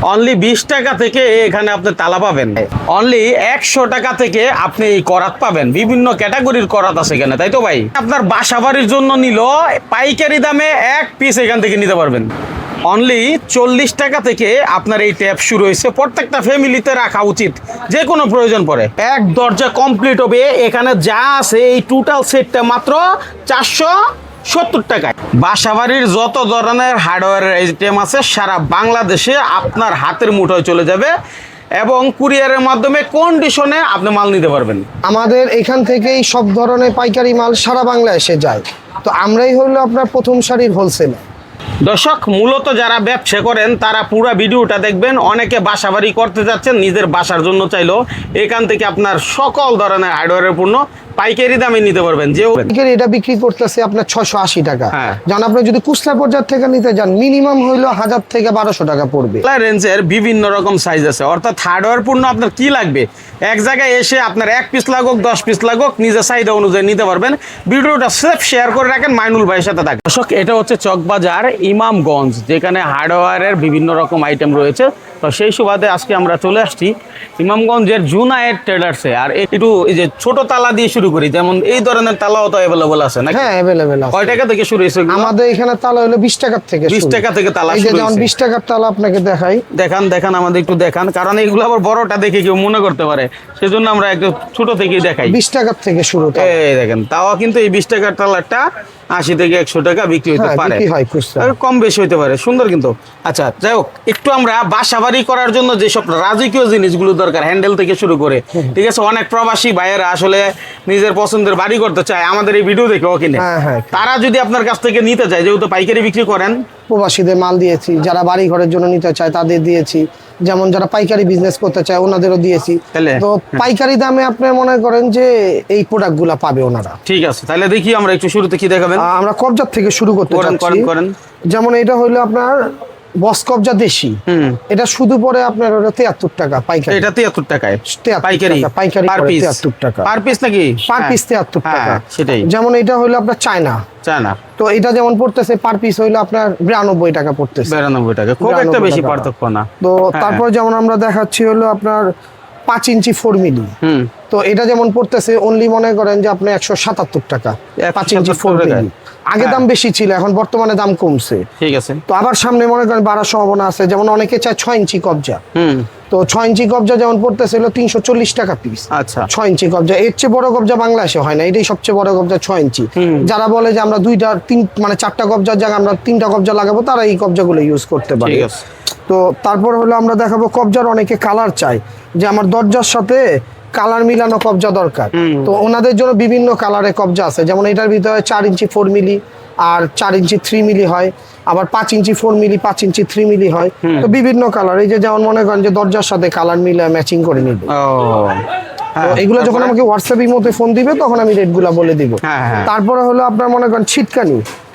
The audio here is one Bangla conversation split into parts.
অনলি 20 টাকা থেকে এখানে আপনি তালা পাবেন। অনলি 100 টাকা থেকে আপনি এই করাত পাবেন। বিভিন্ন ক্যাটাগরির করাত আছে এখানে, তাই তো ভাই? আপনার বাসা বাড়ির জন্য নিল পাইকারি দামে এক পিস এখান থেকে নিতে পারবেন। অনলি 40 টাকা থেকে আপনার এই ট্যাপ শুরু হয়েছে। প্রত্যেকটা ফ্যামিলিতে রাখা উচিত, যে কোনো প্রয়োজন পড়ে। এক দরজা কমপ্লিট হবে। এখানে যা আছে এই টোটাল সেটটা মাত্র 470 টাকায়। বাসাবাড়ির যত ধরনের হার্ডওয়্যারের আইটেম আছে সারা বাংলাদেশে আপনার হাতের মুঠোয় চলে যাবে এবং কুরিয়ারের মাধ্যমে কন্ডিশনে আপনি মাল নিতে পারবেন। আমাদের এখান থেকেই সব ধরনের পাইকারি মাল সারা বাংলাদেশে যায়। তো আমরাই হলো আপনার প্রথম সারির হোলসেলার। দর্শক, মূলত যারা ব্যবসা করেন তারা পুরো ভিডিওটা দেখবেন। অনেকে বাসাবাড়ি করতে যাচ্ছেন, নিজের বাসার জন্য চাইলো এখান থেকে আপনার সকল ধরনের হার্ডওয়্যারের পণ্য পাইকারি দামে নিতে পারবেন। যে এটা বিক্রি করতেছে আপনার 680 টাকা। হ্যাঁ। যেমন আপনি যদি কুষ্টা পর্যায় থেকে নিতে যান মিনিমাম হইলো 1000 থেকে 1200 টাকা পড়বে। রেঞ্জের বিভিন্ন রকম সাইজ আছে, অর্থাৎ হার্ডওয়্যার পণ্য আপনার কি লাগবে এক জায়গায় এসে আপনার 1 পিস লাগুক 10 পিস লাগুক নিজের চাহিদা অনুযায়ী নিতে পারবেন। ভিডিওটা সেফ শেয়ার করে রাখেন, মাইনুল ভাইয়ের সাথে থাকেন। দর্শক, এটা হচ্ছে চকবাজার ইমামগঞ্জ, যেখানে হার্ডওয়্যারের বিভিন্ন রকম আইটেম রয়েছে। তো সেই সুবাদে আজকে আমরা চলে আসছি ইমামগঞ্জের জুনায়েদ ট্রেডার্সে। আর একটু এই যে ছোট তালা দিয়ে শুরু করি, যেমন এই ধরনের তালাও তো অ্যাভেলেবল আছে নাকি? হ্যাঁ, অ্যাভেলেবল আছে। কয় টাকা থেকে শুরু হয়েছে? আমাদের এখানে তালা হলো 20 টাকা থেকে। 20 টাকা থেকে তালা এই যে শুরু যেমন হয়েছে। 20 টাকার তালা আপনাকে দেখাই। দেখান আমাদের একটু দেখান, কারণ এইগুলো আবার বড়টা দেখে কেউ মনে করতে পারে, সেজন্য আমরা একটু ছোট থেকেই দেখাই। 20 টাকার থেকে শুরু। এই দেখেন, তাও কিন্তু এই 20 টাকার তালাটা 80 থেকে 100 টাকা বিক্রি হতে পারে, কম বেশি হইতে পারে। সুন্দর কিন্তু। আচ্ছা, যাই হোক, একটু আমরা বাসাবাড়ি করার জন্য যেসব রাজকীয় জিনিসগুলো দরকার, হ্যান্ডেল থেকে শুরু করে, ঠিক আছে, অনেক প্রবাসী ভাইয়েরা আসলে নিজের পছন্দের বাড়ি করতে চায়, আমাদের এই ভিডিও দেখে কিনে। তারা যদি আপনার কাছ থেকে নিতে চায়, যেহেতু পাইকারি বিক্রি করেন, প্রবাসীদের মাল দিয়েছি। যারা বাড়ি ঘরের জন্য নিতে চায় তাদের দিয়েছি। যেমন যারা পাইকারি বিজনেস করতে চায় ওনাদেরও দিয়েছি। তো পাইকারি দামে আপনি মনে করেন যে এই প্রোডাক্টগুলো পাবে ওনারা। ঠিক আছে, তাহলে দেখি আমরা একটু শুরুতে কি দেখাবেন। আমরা কবজার থেকে শুরু করতে চাচ্ছি। যেমন এটা হলো আপনার বস কবজা দেশি। এটা শুধু পরে আপনার 73 টাকা পাইকারি। এটা 73 টাকায় পাইকারি পার পিস 73 টাকা পার পিস নাকি? পার পিস 73 টাকা। সেটাই। যেমন এটা হলো আপনার চায়না। তো এটা যেমন পড়তেছে পার পিস হইলো আপনার 92 টাকা পড়তেছে। 92 টাকা, খুব একটা বেশি পার্থক্য না। তো তারপর যেমন আমরা দেখাচ্ছি হলো আপনার 5 ইঞ্চি 4 মিলি। তো এটা যেমন পড়তেছে অনলি মনে করেন যে আপনি 177 টাকা 5 ইঞ্চি 4 মিলি। আগে দাম বেশি ছিল, এখন বর্তমানে দাম কমছে। ঠিক আছে। তো আবার সামনে মনে করেন বাড়ার সম্ভাবনা আছে। যেমন অনেকে চায় 6 ইঞ্চি কবজা। তো 6 ইঞ্চি কবজা যেমন পড়তেছিল 340 টাকা পিস। আচ্ছা, 6 ইঞ্চি কবজা এর চেয়ে বড় কবজা বাংলাদেশে হয় না, এটাই সবচেয়ে বড় কবজা 6 ইঞ্চি। যারা বলে যে আমরা 4টা কবজার জায়গায় আমরা 3টা কবজা লাগাবো, তারা এই কবজাগুলো ইউজ করতে পারে। তো তারপর হলো আমরা দেখাবো কবজার অনেকে কালার চায়, যে আমার দরজার সাথে কালার মিলানো কবজা দরকার। তো ওনাদের জন্য বিভিন্ন কালারের কবজা আছে। যেমন এটার ভিতরে 4 ইঞ্চি 4 মিলি আর 4 ইঞ্চি 3 মিলি হয়, আবার 5 ইঞ্চি 4 মিলি 5 ইঞ্চি 3 মিলি হয়। তো বিভিন্ন কালার, এই যে যেমন মনে করেন যে দরজার সাথে কালার মিলে ম্যাচিং করে নিবে। এগুলো যখন আমাকে হোয়াটসঅ্যাপ ইমোতে ফোন দিবে তখন আমি রেটগুলো বলে দিব। তারপরে হলো আপনার মনে করেন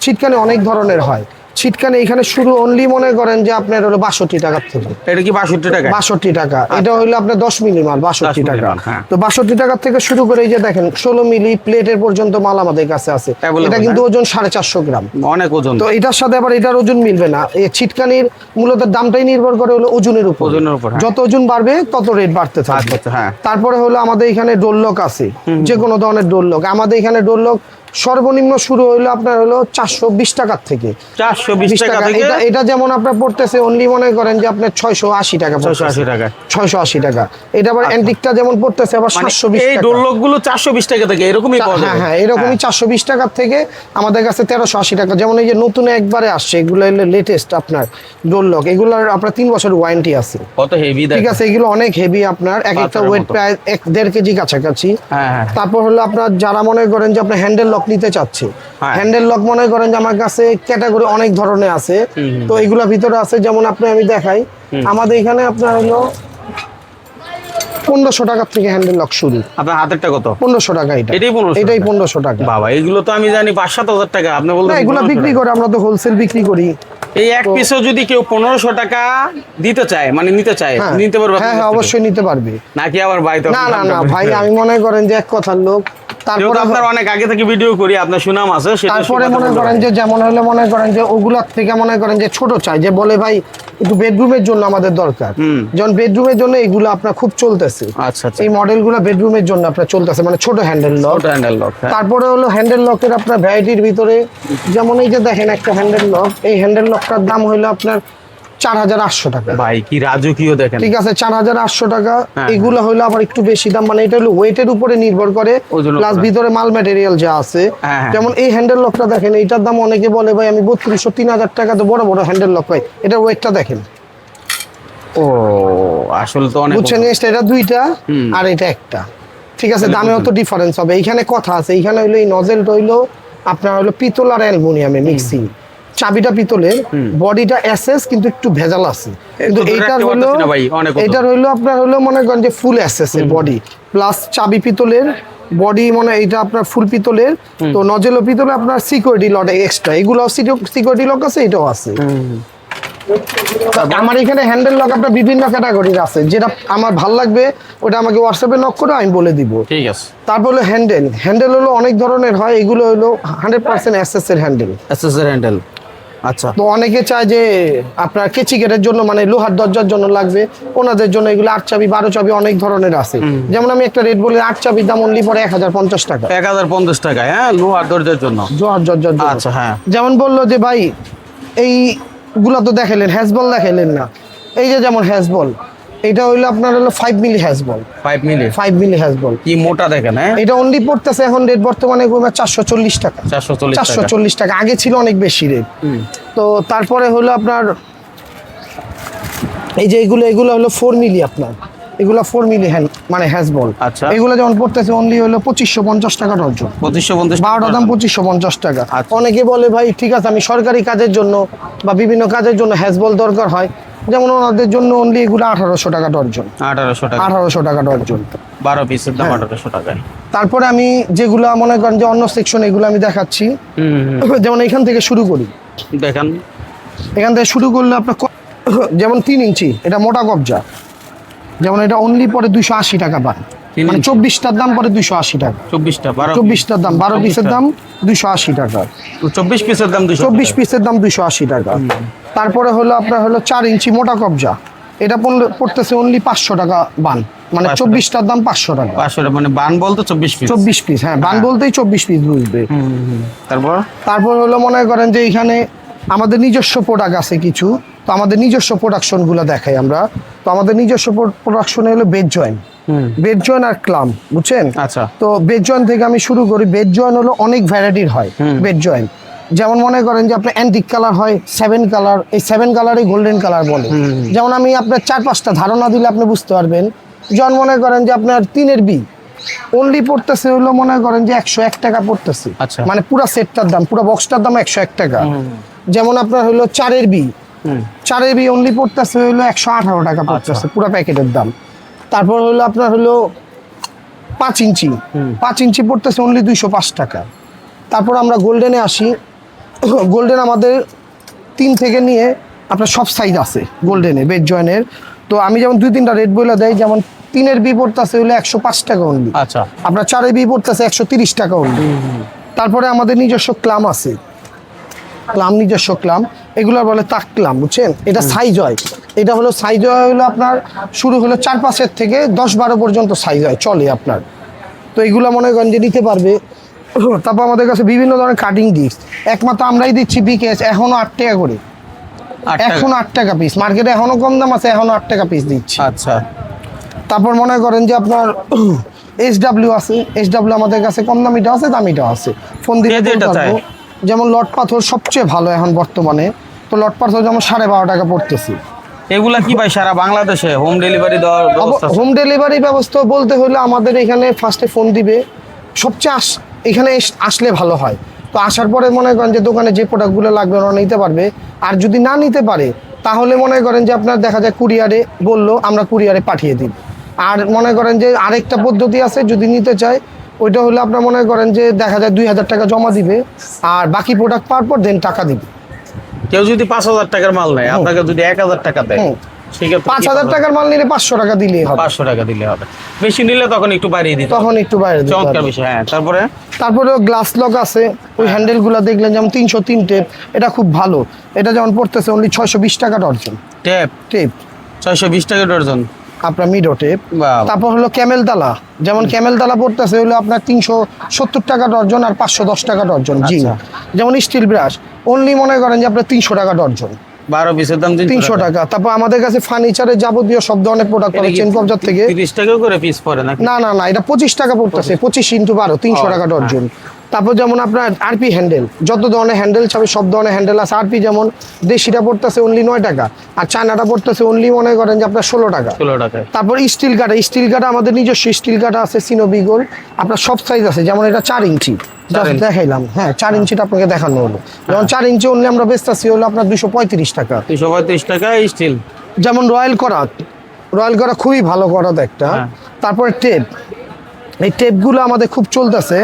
ছিটকানি অনেক ধরনের হয়। ছিটকানি এখানে শুরু অনলি মনে করেন যে আপনার হলো 62 টাকা থেকে। এটা কি 62 টাকা? 62 টাকা। এটা হইলো আপনার 10 মিলি মাল 62 টাকা। তো 62 টাকা থেকে শুরু করে এই যে দেখেন 16 মিলি প্লেটের পর্যন্ত মাল আমাদের কাছে আছে। এটা কিন্তু ওজন 450 গ্রাম, অনেক ওজন। তো এটার সাথে আবার এটার ওজন মিলবে না। এই ছিটকানির মূলত দামটাই নির্ভর করে হলো ওজনের উপর। যত ওজন বাড়বে তত রেট বাড়তে থাকবে। তারপরে হলো আমাদের এখানে ডোরলক আছে, যে কোনো ধরনের ডোরলক। আমাদের এখানে ডোরলক সর্বনিম্ন শুরু হইলো আপনার হলো 420 টাকার থেকে। 420 টাকা থেকে। এটা যেমন আপনার পড়তেছে অনলি মনে করেন যে আপনার 680 টাকা। 680 টাকা। এটা আবার অ্যান্টিকটা যেমন পড়তেছে আবার 720 টাকা। এই ডোরলক গুলো 420 টাকা থেকে এরকমই পাওয়া যায়। হ্যাঁ, এরকমই 420 টাকার থেকে আমাদের কাছে 1380 টাকা। যেমন এই যে নতুন একবারে আসছে, এগুলো হলো লেটেস্ট আপনার ডোরলক। এগুলোর আপনার 3 বছর ওয়ারেন্টি আছে। কত হেভি, ঠিক আছে। এগুলো অনেক হেভি, আপনার এক একটা ওয়েট প্রায় 1.5 কেজি কাছাকাছি। তারপর হলো আপনার যারা মনে করেন যে আপনার হ্যান্ডেল লক নিতে চাচ্ছে, হ্যান্ডেল লক মনে করেন যে আমার কাছে ক্যাটাগরি অনেক ধরনের আছে। তো এগুলোর ভিতরে আছে, যেমন আমি দেখাই, আমাদের এখানে আপনার হলো 1500 টাকা থেকে হ্যান্ডেল লক শুরু। আপনার হাতেরটা কত? 1500 টাকা। এটাই 1500 টাকা। বাবা, এগুলো তো আমি জানি 5-7 টাকা। আপনি বলছেন এগুলো বিক্রি করে, আমরা তো হোলসেল বিক্রি করি। এই এক পিসও যদি কেউ 1500 টাকা দিতে চায়, মানে নিতে চায়, নিতে পারবে? হ্যাঁ, অবশ্যই নিতে পারবে। নাকি আবার ভাই? না ভাই, আমি মনে করেন যে এক কথার লোক, তারপরে আপনার অনেক আগে থেকে ভিডিও করি, আপনার সুনাম আছে, তারপরে মনে করেন যে যেমন হলে মনে করেন যে ওগুলার থেকে মনে করেন যে ছোট চাই, যে বলে ভাই একটু বেডরুমের জন্য আমাদের দরকার, যেমন বেডরুমের জন্য এগুলো আপনার খুব চলতেছে। আচ্ছা আচ্ছা, এই মডেলগুলো বেডরুমের জন্য আপনার চলতেছে, মানে ছোট হ্যান্ডেল লক। তারপরে হলো হ্যান্ডেল লকের আপনার ভ্যারাইটির ভিতরে যেমন এই যে দেখেন একটা হ্যান্ডেল লক, এই হ্যান্ডেল লকটার দাম হলো আপনার 4800 টাকা। ভাই কি রাজকীয় দেখেন, ঠিক আছে 4800 টাকা। এগুলো হলো আবার একটু বেশি দাম, মানে এটা হলো ওয়েটের উপরে নির্ভর করে, প্লাস ভিতরে মাল ম্যাটেরিয়াল যা আছে। যেমন এই হ্যান্ডেল লকটা দেখেন, এইটার দাম অনেকে বলে ভাই আমি 3200-3000 টাকা তো বড় বড় হ্যান্ডেল লক পাই, এটার ওয়েটটা দেখেন। ও আসলে তো অনেক বুঝছেন, এটা দুইটা আর এটা একটা, ঠিক আছে দামেও তো ডিফারেন্স হবে। এইখানে কথা আছে, এইখানে হলো এই নজেলটা হইলো আপনার হলো পিতল আর অ্যালুমিনিয়ামে মিক্সিং, চাবিটা পিতলের, বডিটা এসএস কিন্তু একটু ভেজাল আছে, কিন্তু এইটার হইলো আপনার হলো মনে করেন যে ফুল এসএস এর বডি, প্লাস চাবি পিতলের বডি, মানে এইটা আপনার ফুল পিতলের, তো নজেল পিতলে আপনার সিকিউরিটি লক এক্সট্রা, এগুলো সিকিউরিটি লক আছে, এটাও আছে। আমার এখানে হ্যান্ডেল লক আপনার বিভিন্ন ক্যাটাগরির আছে, যেটা আমার ভালো লাগবে ওটা আমাকে হোয়াটসঅ্যাপে নক করে আমি বলে দিব। ঠিক আছে। তারপর হলো হ্যান্ডেল হলো অনেক ধরনের হয়, এগুলো হলো 100% এসএস এর হ্যান্ডেল। আচ্ছা, তো অনেকে চায় যে আপনার কেচি গেটের জন্য মানে লোহার দরজার জন্য লাগবে, ওনাদের জন্য এগুলো 8 চাবি 12 চাবি অনেক ধরনের আছে। যেমন আমি একটা রেট বলি, 8 চাবির দাম অনলি পরে 1050 টাকা। 1050 টাকা, হ্যাঁ, লোহার দরজার জন্য, লোহার দরজার জন্য। আচ্ছা হ্যাঁ। যেমন বললো যে ভাই এইগুলা তো দেখাইলেন, হ্যাজবল দেখাইলেন না, এই যে যেমন হ্যাজবল, এটা হইলো আপনার হলো 5 মিলি হ্যাজবল। 5 মিলি হ্যাজবল কি মোটা দেখেন, হ্যাঁ, এটা অনলি পড়তেছে এখন রেট বর্তমানে 440 টাকা। 440 টাকা, আগে ছিল অনেক বেশি রেট। তো তারপরে হলো আপনার এই যে এগুলো হলো 4 মিলি, আপনার এগুলো 4 মিলি মানে হ্যাজবল। আচ্ছা, এগুলো যেমন পড়তেছে অনলি হলো 2550 টাকা ডজন। 2550, 12টা দাম 2550 টাকা। আচ্ছা। অনেকে বলে ভাই ঠিক আছে আমি সরকারি কাজের জন্য বা বিভিন্ন কাজের জন্য হ্যাজবল দরকার হয়, যেমন ওনাদের জন্য অনলি এগুলো 1800 টাকা ডজন। 1800 টাকা ডজন, 12 পিসের দাম 1800 টাকায়। তারপরে আমি যেগুলো মনে করেন যে অন্য সেকশন, এগুলো আমি দেখাচ্ছি। যেমন এখান থেকে শুরু করি, দেখেন এখান থেকে শুরু করলে আপনার যেমন 3 ইঞ্চি, এটা মোটা কবজা, যেমন এটা অনলি পরে 280 টাকা পান, মানে 24টার দাম পরে 280 টাকা। 24টার দাম 12 পিসের দাম 280 টাকা। 24 পিসের দাম 24 পিসের দাম 280 টাকা। তারপরে হলো আপনার হলো 4 ইঞ্চি মোটা কবজা, এটা পড়তেছে অনলি 500 টাকা বান, মানে 24টার দাম 500 টাকা। 500, মানে বান বলতে 24 পিস, হ্যাঁ বান বলতেই 24 পিস বুঝবে। তারপর হলো মনে করেন যে এখানে আমাদের নিজস্ব প্রোডাক্ট আছে কিছু, তো আমাদের নিজস্ব প্রোডাকশনগুলো দেখাই আমরা। তো আমাদের নিজস্ব প্রোডাকশন হলো বেড জয়েন্ট আর ক্লাম, বুঝছেন। আচ্ছা, তো বেড জয়েন্ট থেকে আমি শুরু করি। বেড জয়েন্ট হলো অনেক ভ্যারাইটির হয় বেড জয়েন্ট, যেমন মনে করেন যে আপনার অ্যান্টিক কালার হয় 7 কালার, এই 7 কালারে গোল্ডেন কালার বলে। যেমন আমি আপনার 4-5টা ধারণা দিলে আপনি বুঝতে পারবেন। যেমন মনে করেন যে আপনার 3-এর বি অনলি পড়তেছে হলো মনে করেন যে 101 টাকা পড়তেছে, মানে পুরো সেটটার দাম, পুরো বক্সটার দাম 101 টাকা। যেমন আপনার হলো 4-এর বি অনলি পড়তেছে হলো 118 টাকা পড়তেছে পুরো প্যাকেটের দাম। তারপর হলো আপনার হলো 5 ইঞ্চি পড়তেছে অনলি 205 টাকা। তারপর আমরা গোল্ডেনে আসি। গোল্ডেন আমাদের 3 থেকে নিয়ে আপনার সব সাইজ আছে গোল্ডেনে বেড জয়েন্টের। তো আমি যেমন 2-3টা রেট বলে দেয়, যেমন 3-এর বি পড়তেছে হলো 105 টাকা অনলি। আচ্ছা, আপনার 4-এর বি পড়তেছে 130 টাকা অনলি। তারপরে আমাদের নিজস্ব ক্লাম আছে, নিজস্ব ক্লাম, এগুলো বলে তাক ক্লাম, বুঝছেন। এটা সাইজ হয়, এটা হলো সাইজ হয় হলো আপনার শুরু হলো 4-5-এর থেকে 10-12 পর্যন্ত সাইজ হয়, চলে আপনার। তো এগুলো মনে করেন যে নিতে পারবে। তারপর আমাদের কাছে বিভিন্ন ধরনের কাটিং ডিস্ক, একমাত্র আমরাই দিচ্ছি বিকেএস, এখনো 8 টাকা করে, এখনো 8 টাকা পিস। মার্কেটে এখনো কম দাম আছে, এখনো 8 টাকা পিস দিচ্ছি। আচ্ছা, তারপর মনে করেন যে আপনার SW আছে, SW আমাদের কাছে কম দামিটা আছে, দামিটা আছে, ফোন দিয়ে পারবো। যেমন লট পাথর সবচেয়ে ভালো এখন বর্তমানে, তো লট পাথর যেমন 12.5 টাকা পড়তেছে। এগুলা কি ভাই সারা বাংলাদেশে হোম ডেলিভারি দেওয়ার ব্যবস্থা? হোম ডেলিভারি ব্যবস্থা বলতে হলে আমাদের এখানে ফার্স্টে ফোন দিবে, সবচেয়ে এখানে আসলে ভালো হয়। তো আসার পরে মনে করেন যে দোকানে যে প্রোডাক্টগুলো লাগবে ওরা নিতে পারবে। আর যদি না নিতে পারে তাহলে মনে করেন যে আপনার দেখা যায় কুরিয়ারে বললো, আমরা কুরিয়ারে পাঠিয়ে দিই। আর মনে করেন যে আরেকটা পদ্ধতি আছে, যদি নিতে চায় ওইটা হলো আপনার মনে করেন যে দেখা যায় 2000 টাকা জমা দিবে, আর বাকি প্রোডাক্ট পাওয়ার পর দেন টাকা দিবে। কেউ যদি 5000 টাকার মাল নেয়, আপনাকে যদি 1000 টাকা দেয়, সেক্ষেত্রে 5,000 টাকার মাল নিলে 500 টাকা দিলেই হবে। 500 টাকা দিলে হবে, বেশি নিলে তখন একটু বাড়িয়ে দিতে হবে। তখন একটু বাইরে দিতে চমৎকার হবে। বিষয়। হ্যাঁ, তারপরে তারপরে গ্লাস লক আছে, ওই হ্যান্ডেল গুলা দেখলেন যেমন 303 টেপ, এটা খুব ভালো। এটা যেমন পড়তেছে অনলি 620 টাকা ডর্জন। টেপ টেপ 620 টাকা ডজন। আপনার মিডো টেপ। বাহ। তারপর হলো ক্যামেল দালা, যেমন ক্যামেল দালা পড়তেছে হলো আপনার 370 টাকা ডর্জন আর 510 টাকা ডর্জন। জি, আচ্ছা। যেমন স্টিল ব্রাশ অনলি মনে করেন যে আপনার 300 টাকা ডর্জন। 12 পিসের দাম 300 টাকা। তারপর আমাদের কাছে ফার্নিচারের যাবতীয় সব ধরনের প্রোডাক্ট পাবেন চেন কবজার থেকে। 30 টাকা করে পিস পড়ে নাকি? না না না, এটা 25 টাকা পড়তেছে, 25 × 12 300 টাকা ডর্জন। তারপর যেমন আপনার আরপি হ্যান্ডেল, যত ধরনের হ্যান্ডেল চাবে সব ধরনের হ্যান্ডেল আছে। আরপি যেমন দেশিটা পড়তেছে অনলি 9 টাকা, আর চায়নাটা পড়তেছে অনলি মনে করেন যে আপনার 16 টাকা। 16 টাকায়। তারপর স্টিল কাটা আমাদের নিজস্ব স্টিল কাটা আছে, সিনোবিগোল আপনার সব সাইজ আছে। যেমন এটা 4 ইঞ্চি ইঞ্চি। দেখাইলাম, হ্যাঁ 4 ইঞ্চিটা আপনাকে দেখানো হলো। যেমন 4 ইঞ্চি অনলি আমরা বেচতেছি হলো আপনার 235 টাকা। 235 টাকা স্টিল। যেমন রয়্যাল করা খুবই ভালো করাত একটা। হ্যাঁ। তারপরে টেপ, এই টেপগুলো আমাদের খুব চলতেছে।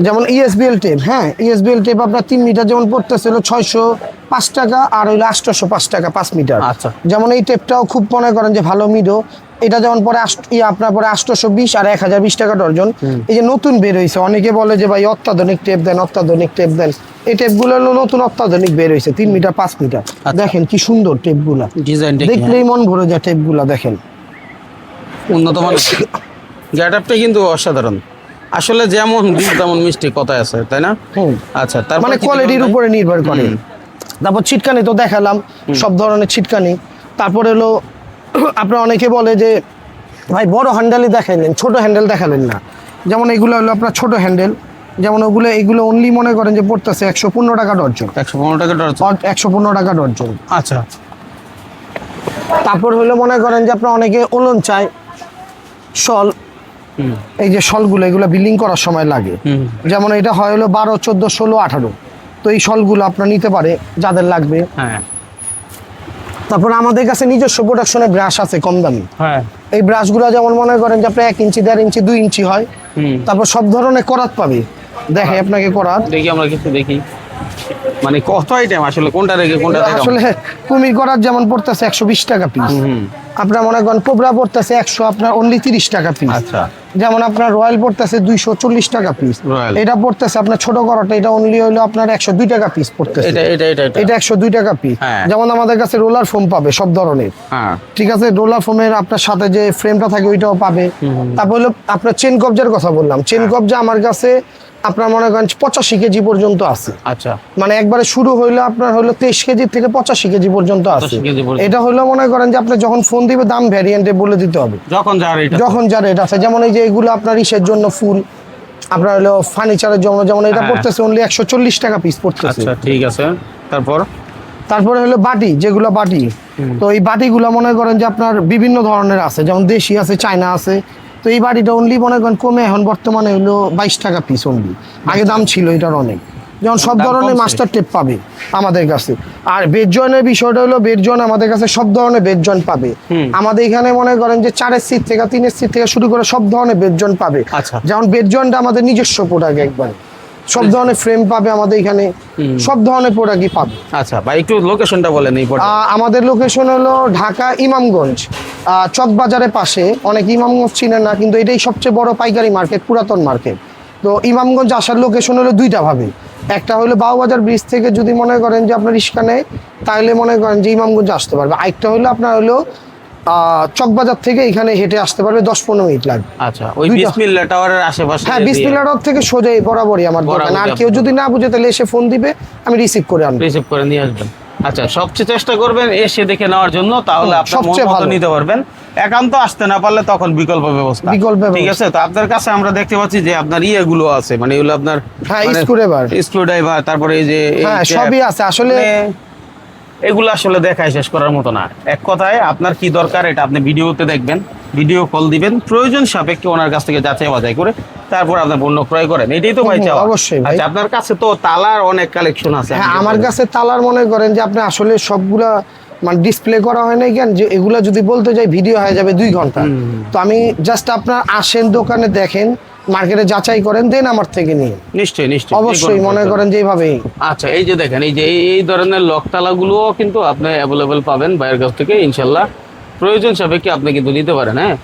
যেমন ইএসবিএল টেপ, হ্যাঁ ইএসবিএল টেপ আপনার 3 মিটার যেমন পড়তেছে হলো 605 টাকা, আর হইলো 805 টাকা 5 মিটার। আচ্ছা। যেমন এই টেপটাও খুব মনে করেন যে ভালো মিডো, এটা যেমন পরে আপনার পরে 820 আর 1020 টাকা ডর্জন। এই যে নতুন বের হয়েছে, অনেকে বলে যে ভাই অত্যাধুনিক টেপ দেন, অত্যাধুনিক টেপ দেন। এই টেপগুলো হলো নতুন অত্যাধুনিক বের হয়েছে, 3 মিটার 5 মিটার। দেখেন কি সুন্দর টেপগুলা, ডিজাইন দেখলেই মন ভরে যায় টেপগুলা। দেখেন উন্নত মানের গেটআপটা কিন্তু অসাধারণ। আসলে যেমন বীজ তেমন মিষ্টি কথায় আছে, তাই না? আচ্ছা, তার মানে কোয়ালিটির উপরে নির্ভর করে। তারপর ছিটকানি তো দেখালাম, সব ধরনের ছিটকানি। তারপরে হলো আপনারা অনেকে বলে যে ভাই বড় হ্যান্ডেলই দেখাইলেন, ছোট হ্যান্ডেল দেখালেন না। যেমন এগুলো হলো আপনার ছোট হ্যান্ডেল, যেমন এগুলো অনলি মনে করেন যে পড়তেছে 115 টাকা ডর্জন। 115 টাকা ডজন। 115 টাকা ডর্জন। আচ্ছা। তারপর হলো মনে করেন যে আপনার অনেকে ওলন চায়, শল, এই যে শলগুলো এগুলো বিল্ডিং করার সময় লাগে। যেমন এটা হয় হলো 12, 14, 16, 18। তো এই শলগুলো আপনার নিতে পারে যাদের লাগবে। হ্যাঁ। তারপর আমাদের কাছে নিজস্ব প্রোডাকশনের ব্রাশ আছে কম দামি। হ্যাঁ। এই ব্রাশগুলো যেমন মনে করেন যে আপনার 1 ইঞ্চি, 1.5 ইঞ্চি, 2 ইঞ্চি হয়। তারপর সব ধরনের করাত পাবে। দেখে আপনাকে করাত দেখি, আমরা কিছু দেখি। মানে কত আইটেম আসলে, কোনটা রেখে কোনটা দেখাবো? আসলে কুমির করাত যেমন পড়তেছে 120 টাকা পিস। আপনার মনে করেন কোবরা পড়তেছে 100, আপনার অনলি 30 টাকা পিস। আচ্ছা। যেমন আপনার রয়্যাল পড়তেছে 240 টাকা পিস। রয়্যাল। এটা পড়তেছে আপনার ছোট করাটা, এটা অনলি হলো আপনার 102 টাকা পিস পড়তেছে। এটা 102 টাকা পিস। হ্যাঁ। যেমন আমাদের কাছে রোলার ফোম পাবে সব ধরনের। হ্যাঁ। ঠিক আছে, রোলার ফোমের আপনার সাথে যে ফ্রেমটা থাকে ওইটাও পাবে। তারপর হলো আপনার চেন কবজার কথা বললাম, চেন কবজা আমার কাছে আপনার মনে করেন 85 কেজি পর্যন্ত আছে। আচ্ছা। মানে একবারে শুরু হইলো আপনার হলো 23 কেজি থেকে 85 কেজি পর্যন্ত আছে। 85 কেজি পর্যন্ত। এটা হলো মনে করেন যে আপনি যখন ফোন দিবে দাম ভ্যারিয়েন্টে বলে দিতে হবে, যখন যা রেট আছে। যেমন এই যে এগুলো আপনার ইসের জন্য ফুল, আপনার হলো ফার্নিচারের জন্য, যেমন এটা হ্যাঁ। পড়তেছে অনলি 140 টাকা পিস পড়তেছে। আচ্ছা, ঠিক আছে। তারপরে হলো বাটি, যেগুলো বাটি, তো এই বাটিগুলো মনে করেন যে আপনার বিভিন্ন ধরনের আছে, যেমন দেশি আছে, চায়না আছে। তো এই বাটিটা অনলি মনে করেন কমে এখন বর্তমানে হলো 22 টাকা পিস অনলি। আগে দাম ছিল এটার অনেক। যেমন সব দাম ধরনের কমছে। মাস্টার টেপ পাবে আমাদের কাছে। আর বেড জয়েন্টের বিষয়টা হলো, বেড জয়েন্ট আমাদের কাছে সব ধরনের বেড জয়েন্ট পাবে। আমাদের এখানে মনে করেন যে 4 সিট থেকে 3 সিট থেকে শুরু করে সব ধরনের বেড জয়েন্ট পাবে। আচ্ছা। যেমন বেড জয়েন্টটা আমাদের নিজস্ব প্রোডাক্ট একবারে, সব ধরনের ফ্রেম পাবে আমাদের এখানে, সব ধরনের প্রোডাক্টই পাবে। আচ্ছা ভাই, একটু লোকেশনটা বলেন এই আমাদের লোকেশন হলো ঢাকা ইমামগঞ্জ, চকবাজারের পাশে। অনেক ইমামগঞ্জ চিনেন না, কিন্তু এটাই সবচেয়ে বড় পাইকারি মার্কেট, পুরাতন মার্কেট। তো ইমামগঞ্জ আসার লোকেশন হলো 2টা ভাবে। একটা হলো বাউবাজার ব্রিজ থেকে যদি মনে করেন যে আপনার রিক্সা নেয়, তাহলে মনে করেন যে ইমামগঞ্জ আসতে পারবে। আরেকটা হলো আপনার হলো চকবাজার থেকে এখানে হেঁটে আসতে পারবে, 10-15 মিনিট লাগবে। আচ্ছা, ওই বিসমিল্লাহ টাওয়ারের আশেপাশে। হ্যাঁ, বিসমিল্লাহ রোড থেকে সোজাই বরাবরই আমার দোকান। আর কেউ যদি না বুঝে তাহলে এসে ফোন দিবে, আমি রিসিভ করে আনবো। রিসিভ করে নিয়ে আসবেন। আচ্ছা, সবচেয়ে চেষ্টা করবেন এসে দেখে নেওয়ার জন্য, তাহলে আপনি সবচেয়ে ভালো নিতে পারবেন। একান্ত আসতে না পারলে তখন বিকল্প ব্যবস্থা। ঠিক আছে। তো আপনার কাছে আমরা দেখতে পাচ্ছি যে আপনার ইয়েগুলো আছে, মানে এগুলো আপনার স্ক্রু ড্রাইভার, তারপরে এই যে সবই আছে আসলে। এগুলো আসলে দেখায় শেষ করার মতো না। এক কথায় আপনার কি দরকার এটা আপনি ভিডিওতে দেখবেন, ভিডিও কল দিবেন, প্রয়োজন সাপেক্ষে ওনার কাছ থেকে যাচাই বাছাই করে তারপর আপনি পণ্য ক্রয় করেন। এটাই তো ভাই চাওয়া। অবশ্যই ভাই। আচ্ছা, আপনার কাছে তো তালার অনেক কালেকশন আছে। হ্যাঁ, আমার কাছে তালার মনে করেন যে আপনি আসলে সবগুলা মানে ডিসপ্লে করা হয় না কেন, যে এগুলা যদি বলতে যাই ভিডিও হয়ে যাবে 2 ঘন্টা। তো আমি জাস্ট আপনার আসেন দোকানে দেখেন, মার্কেটে যাচাই করেন, দেন আমার থেকে নিন। নিশ্চয়ই নিশ্চয়ই, অবশ্যই মনে করেন যে এইভাবেই। আচ্ছা, এই যে দেখেন, এই যে এই ধরনের লক তালাগুলোও কিন্তু আপনি অ্যাভেলেবেল পাবেন ভাইয়ের কাছ থেকে ইনশাল্লাহ। প্রয়োজন সাপেক্ষে আপনি কিন্তু নিতে পারেন। হ্যাঁ।